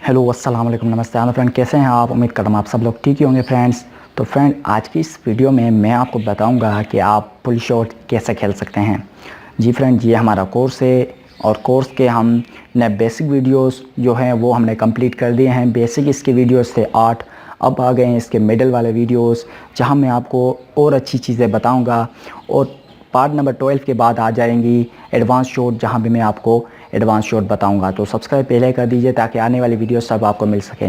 Hello अस्सलाम वालेकुम, नमस्ते। हेलो फ्रेंड, कैसे हैं आप? उम्मीद करता हूँ आप सब लोग ठीक ही होंगे फ्रेंड्स। तो फ्रेंड, आज की इस वीडियो में मैं आपको बताऊंगा कि आप पुल शॉट कैसे खेल सकते हैं। जी फ्रेंड, ये हमारा कोर्स है और कोर्स के हमने बेसिक वीडियोस जो हैं वो हमने कंप्लीट कर दिए हैं। बेसिक इसके वीडियोस थे 8, अब आ गए हैं इसके मिडल वाले वीडियोस, जहां मैं आपको और अच्छी चीज़ें बताऊंगा। और पार्ट नंबर 12 के बाद आ जाएंगी एडवांस शॉट, जहां भी मैं आपको एडवांस शॉट बताऊंगा। तो सब्सक्राइब पहले कर दीजिए ताकि आने वाली वीडियो सब आपको मिल सके।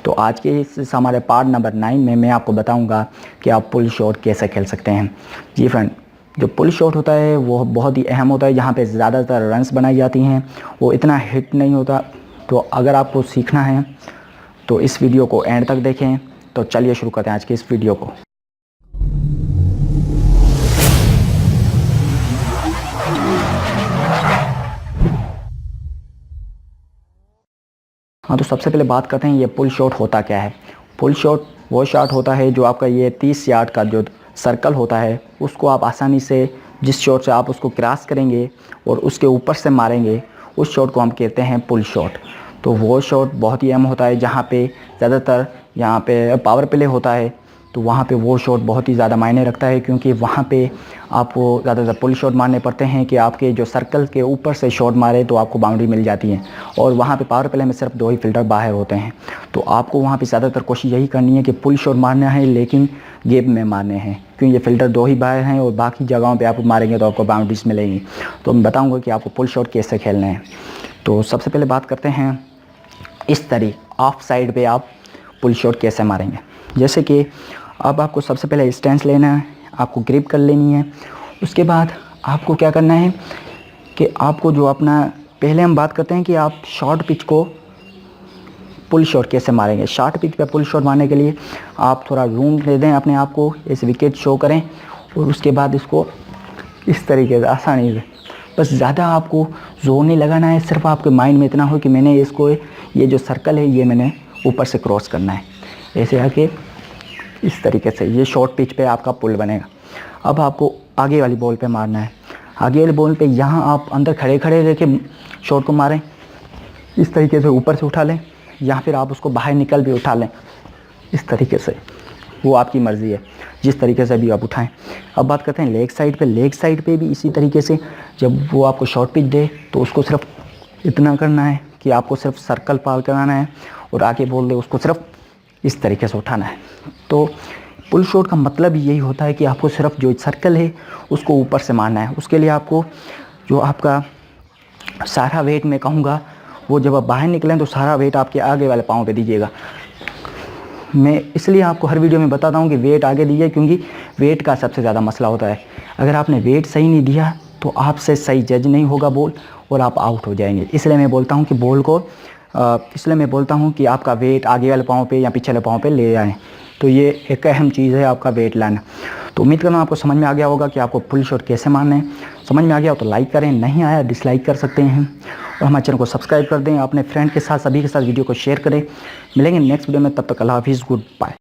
तो आज के इस हमारे पार्ट नंबर 9 में मैं आपको बताऊंगा कि आप पुल शॉट कैसे खेल सकते हैं। जी फ्रेंड, जो पुल शॉट होता है वो बहुत ही अहम होता है, जहाँ पे ज़्यादातर रन्स बनाई जाती हैं, वो इतना हिट नहीं होता। तो अगर आपको सीखना है तो इस वीडियो को एंड तक देखें। तो चलिए शुरू करते हैं आज की इस वीडियो को। हाँ, तो सबसे पहले बात करते हैं ये पुल शॉट होता क्या है। पुल शॉट वो शॉट होता है जो आपका ये 30 यार्ड का जो सर्कल होता है उसको आप आसानी से, जिस शॉट से आप उसको क्रॉस करेंगे और उसके ऊपर से मारेंगे, उस शॉट को हम कहते हैं पुल शॉट। तो वो शॉट बहुत ही अहम होता है, जहाँ पे ज़्यादातर यहाँ पे पावर प्ले होता है, तो वहाँ पे वो शॉट बहुत ही ज़्यादा मायने रखता है, क्योंकि वहाँ पे आपको ज़्यादातर पुल शॉट मारने पड़ते हैं कि आपके जो सर्कल के ऊपर से शॉट मारे तो आपको बाउंड्री मिल जाती है। और वहाँ पे पावर प्ले में सिर्फ 2 ही फील्डर बाहर होते हैं, तो आपको वहाँ पे ज़्यादातर कोशिश यही करनी है कि पुल शॉट मारना है, लेकिन गैप में मारने हैं, क्योंकि ये फिल्टर 2 ही बाहर हैं और बाकी जगहों पर आप मारेंगे तो आपको बाउंड्रीज मिलेंगी। तो मैं बताऊँगा कि आपको पुल शॉट कैसे खेलने हैं। तो सबसे पहले बात करते हैं इस तरीके ऑफ साइड पे आप पुल शॉट कैसे मारेंगे। जैसे कि अब आपको सबसे पहले स्टैंस लेना है, आपको ग्रिप कर लेनी है। उसके बाद आपको क्या करना है कि आपको जो अपना, पहले हम बात करते हैं कि आप शॉर्ट पिच को पुल शॉट कैसे मारेंगे। शॉर्ट पिच पे पुल शॉट मारने के लिए आप थोड़ा रूम दे दें अपने आप को, इस विकेट शो करें और उसके बाद इसको इस तरीके से आसानी से, बस ज़्यादा आपको जोर नहीं लगाना है, सिर्फ आपके माइंड में इतना हो कि मैंने इसको, ये जो सर्कल है ये मैंने ऊपर से क्रॉस करना है। ऐसे आके इस तरीके से ये शॉर्ट पिच पे आपका पुल बनेगा। अब आपको आगे वाली बॉल पे मारना है। आगे वाली बॉल पे यहाँ आप अंदर खड़े खड़े रह के शॉट को मारें, इस तरीके से ऊपर से उठा लें, या फिर आप उसको बाहर निकल भी उठा लें, इस तरीके से, वो आपकी मर्ज़ी है, जिस तरीके से भी आप उठाएं। अब बात करते हैं लेग साइड पे। लेग साइड पे भी इसी तरीके से, जब वो आपको शॉर्ट पिच दे तो उसको सिर्फ इतना करना है कि आपको सिर्फ सर्कल पार कराना है, और आगे बॉल दे उसको सिर्फ इस तरीके से उठाना है। तो पुल शॉट का मतलब यही होता है कि आपको सिर्फ जो सर्कल है उसको ऊपर से मारना है। उसके लिए आपको जो आपका सारा वेट, मैं कहूँगा, वो जब आप बाहर निकलें तो सारा वेट आपके आगे वाले पाँव पे दीजिएगा। मैं इसलिए आपको हर वीडियो में बताता हूँ कि वेट आगे दीजिए, क्योंकि वेट का सबसे ज़्यादा मसला होता है। अगर आपने वेट सही नहीं दिया तो आपसे सही जज नहीं होगा बॉल और आप आउट हो जाएंगे। इसलिए मैं बोलता हूँ कि बॉल को इसलिए मैं बोलता हूँ कि आपका वेट आगे वाले पाँव पे या पीछे वाले पाँव पे ले आएँ। तो ये एक अहम चीज़ है, आपका वेट लाना। तो उम्मीद करता हूँ आपको समझ में आ गया होगा कि आपको पुल शॉट कैसे मारना है। समझ में आ गया हो तो लाइक करें, नहीं आया डिसलाइक कर सकते हैं, और हमारे चैनल को सब्सक्राइब कर दें। अपने फ्रेंड के साथ, सभी के साथ वीडियो को शेयर करें। मिलेंगे नेक्स्ट वीडियो में, तब तक अल्लाह हाफिज़, गुड बाय।